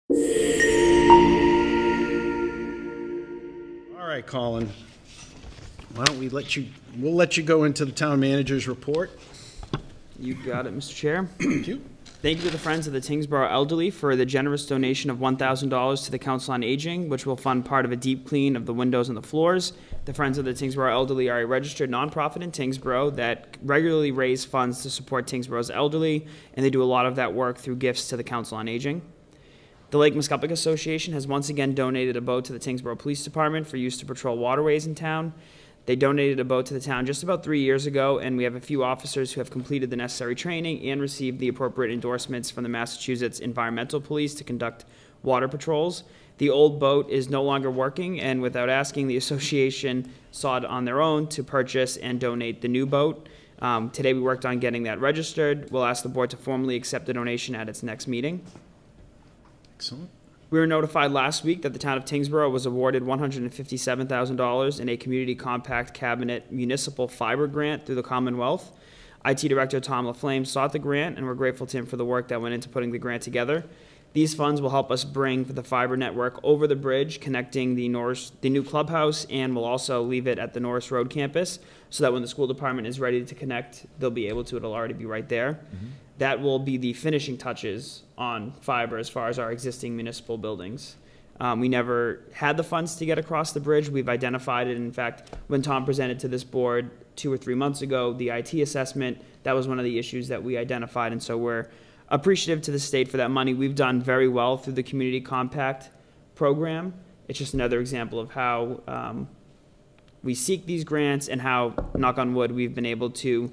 All right, Colin. Why don't we we'll let you go into the town manager's report. You got it, Mr. Chair. Thank you. Thank you to the Friends of the Tyngsborough Elderly for the generous donation of $1,000 to the Council on Aging, which will fund part of a deep clean of the windows and the floors. The Friends of the Tyngsborough Elderly are a registered nonprofit in Tyngsborough that regularly raise funds to support Tyngsborough's elderly, and they do a lot of that work through gifts to the Council on Aging. The Lake Muscoppic Association has once again donated a boat to the Tyngsborough Police Department for use to patrol waterways in town. They donated a boat to the town just about 3 years ago, and we have a few officers who have completed the necessary training and received the appropriate endorsements from the Massachusetts Environmental Police to conduct water patrols. The old boat is no longer working, and without asking, the association saw it on their own to purchase and donate the new boat. Today we worked on getting that registered. We'll ask the board to formally accept the donation at its next meeting. Excellent. We were notified last week that the town of Tyngsborough was awarded $157,000 in a Community Compact Cabinet Municipal Fiber Grant through the Commonwealth. IT Director Tom LaFlame sought the grant, and we're grateful to him for the work that went into putting the grant together. These funds will help us bring the fiber network over the bridge, connecting the new clubhouse, and we'll also leave it at the Norris Road campus so that when the school department is ready to connect, they'll be able to. It'll already be right there. Mm-hmm. That will be the finishing touches on fiber as far as our existing municipal buildings. We never had the funds to get across the bridge. We've identified it. In fact, when Tom presented to this board 2 or 3 months ago, the IT assessment, that was one of the issues that we identified. And so we're appreciative to the state for that money. We've done very well through the Community Compact program. It's just another example of how we seek these grants and how, knock on wood, we've been able to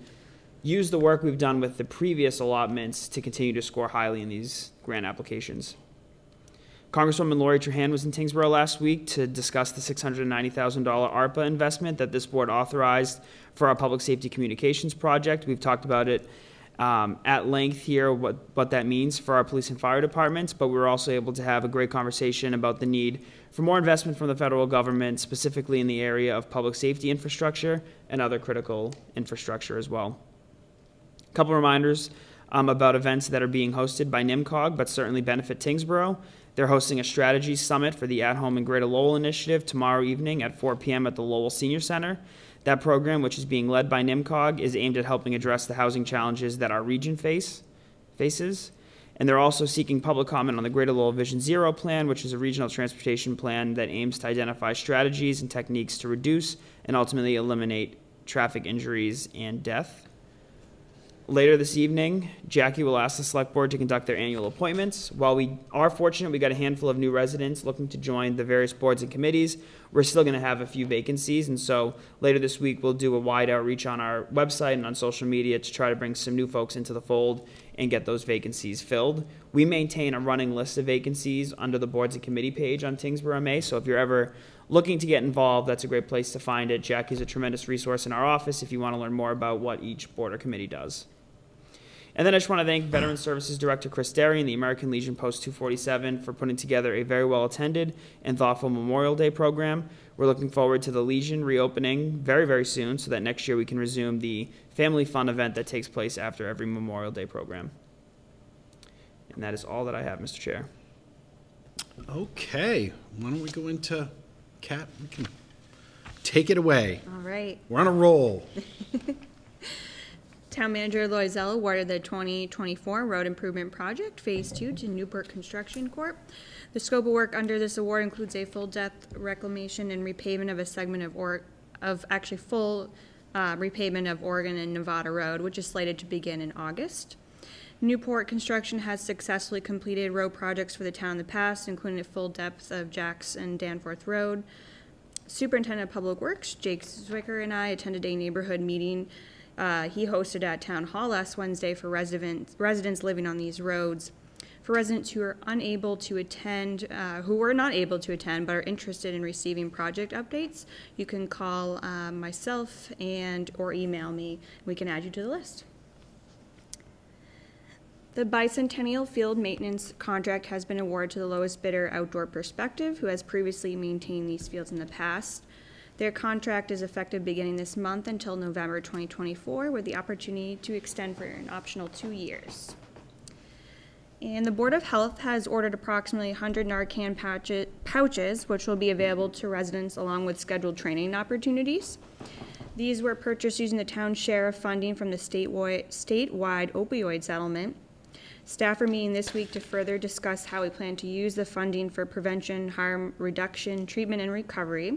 use the work we've done with the previous allotments to continue to score highly in these grant applications. Congresswoman Lori Trahan was in Tyngsborough last week to discuss the $690,000 ARPA investment that this board authorized for our public safety communications project. We've talked about it at length here, what that means for our police and fire departments, but we were also able to have a great conversation about the need for more investment from the federal government, specifically in the area of public safety infrastructure and other critical infrastructure as well. A couple reminders about events that are being hosted by NIMCOG, but certainly benefit Tyngsborough. They're hosting a strategy summit for the At Home in Greater Lowell initiative tomorrow evening at 4 p.m. at the Lowell Senior Center. That program, which is being led by NIMCOG, is aimed at helping address the housing challenges that our region faces. And they're also seeking public comment on the Greater Lowell Vision Zero plan, which is a regional transportation plan that aims to identify strategies and techniques to reduce and ultimately eliminate traffic injuries and death. Later this evening, Jackie will ask the Select Board to conduct their annual appointments. While we are fortunate we got a handful of new residents looking to join the various boards and committees, we're still going to have a few vacancies, and so later this week we'll do a wide outreach on our website and on social media to try to bring some new folks into the fold and get those vacancies filled. We maintain a running list of vacancies under the boards and committee page on Tyngsborough MA, so if you're ever looking to get involved, that's a great place to find it. Jackie's a tremendous resource in our office if you want to learn more about what each board or committee does. And then I just want to thank Veteran Services Director Chris Derry and the American Legion Post 247 for putting together a very well-attended and thoughtful Memorial Day program. We're looking forward to the Legion reopening very, very soon so that next year we can resume the family fun event that takes place after every Memorial Day program. And that is all that I have, Mr. Chair. Okay. Why don't we go into Kat? We can take it away. All right. We're on a roll. Town Manager Loisel awarded the 2024 Road Improvement Project Phase 2 to Newport Construction Corp. The scope of work under this award includes a full depth reclamation and repavement of a segment of full repavement of Oregon and Nevada Road, which is slated to begin in August. Newport Construction has successfully completed road projects for the town in the past, including a full depth of Jacks and Danforth Road. Superintendent of Public Works Jake Zwicker and I attended a neighborhood meeting he hosted at Town Hall last Wednesday for residents living on these roads. For residents who are unable to attend, who were not able to attend but are interested in receiving project updates, you can call myself or email me. We can add you to the list. The Bicentennial Field Maintenance contract has been awarded to the lowest bidder, Outdoor Perspective, who has previously maintained these fields in the past. Their contract is effective beginning this month until November 2024, with the opportunity to extend for an optional 2 years. And the Board of Health has ordered approximately 100 Narcan pouches, which will be available to residents along with scheduled training opportunities. These were purchased using the town's share of funding from the statewide opioid settlement. Staff are meeting this week to further discuss how we plan to use the funding for prevention, harm reduction, treatment, and recovery.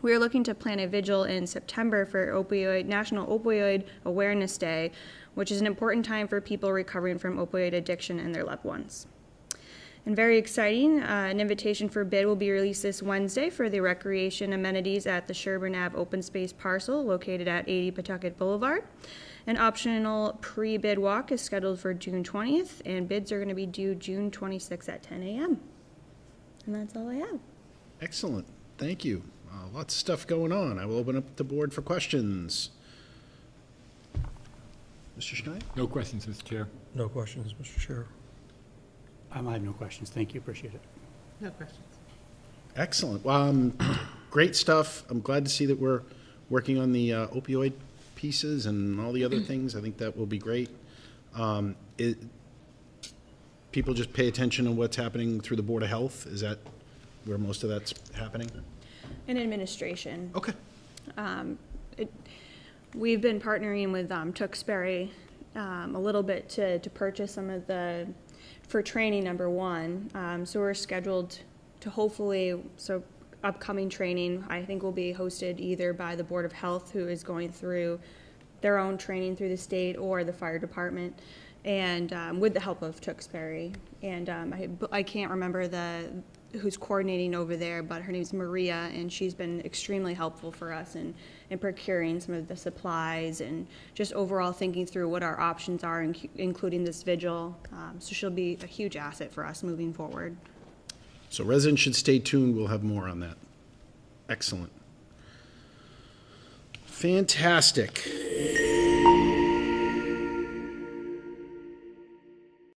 We are looking to plan a vigil in September for National Opioid Awareness Day, which is an important time for people recovering from opioid addiction and their loved ones. And very exciting, an invitation for bid will be released this Wednesday for the recreation amenities at the Sherburne Ave open space parcel located at 80 Pawtucket Boulevard. An optional pre-bid walk is scheduled for June 20th, and bids are going to be due June 26th at 10 a.m. And that's all I have. Excellent. Thank you. Lots of stuff going on. I will open up the board for questions. Mr. Schneider? No questions, Mr. Chair. No questions, Mr. Chair. I have no questions. Thank you. Appreciate it. No questions. Excellent. Great stuff. I'm glad to see that we're working on the opioid pieces and all the other things. I think that will be great. People just pay attention to what's happening through the Board of Health. Is that where most of that's happening? In administration. Okay. We've been partnering with Tewksbury a little bit to purchase some of for training, number one. So we're scheduled to hopefully, upcoming training, I think will be hosted either by the Board of Health, who is going through their own training through the state, or the fire department, and with the help of Tewksbury. And I can't remember who's coordinating over there, but her name's Maria, and she's been extremely helpful for us in procuring some of the supplies and just overall thinking through what our options are, including this vigil. So she'll be a huge asset for us moving forward. So residents should stay tuned. We'll have more on that. Excellent. Fantastic.